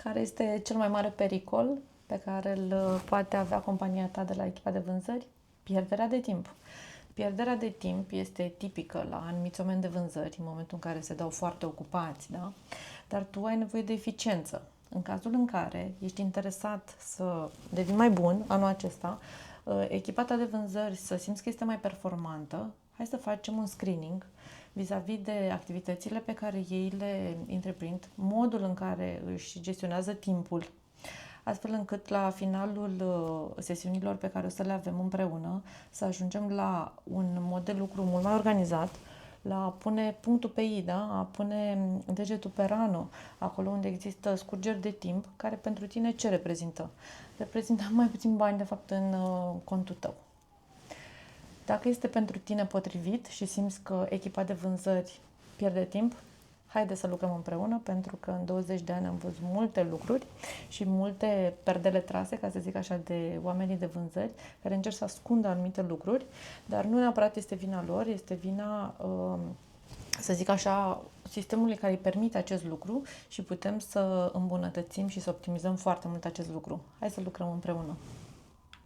Care este cel mai mare pericol pe care îl poate avea compania ta de la echipa de vânzări? Pierderea de timp. Pierderea de timp este tipică la anumiți oameni de vânzări, în momentul în care se dau foarte ocupați, da? Dar tu ai nevoie de eficiență. În cazul în care ești interesat să devii mai bun anul acesta, echipa ta de vânzări să simți că este mai performantă, hai să facem un screening vis-a-vis de activitățile pe care ei le întreprind, modul în care își gestionează timpul, astfel încât la finalul sesiunilor pe care o să le avem împreună să ajungem la un mod de lucru mult mai organizat, la a pune punctul pe i, da? A pune degetul pe rană, acolo unde există scurgeri de timp, care pentru tine ce reprezintă? Reprezintă mai puțin bani, de fapt, în contul tău. Dacă este pentru tine potrivit și simți că echipa de vânzări pierde timp, haide să lucrăm împreună, pentru că în 20 de ani am văzut multe lucruri și multe perdele trase, ca să zic așa, de oamenii de vânzări, care încerc să ascundă anumite lucruri, dar nu neapărat este vina lor, este vina, să zic așa, sistemului care îi permite acest lucru și putem să îmbunătățim și să optimizăm foarte mult acest lucru. Hai să lucrăm împreună!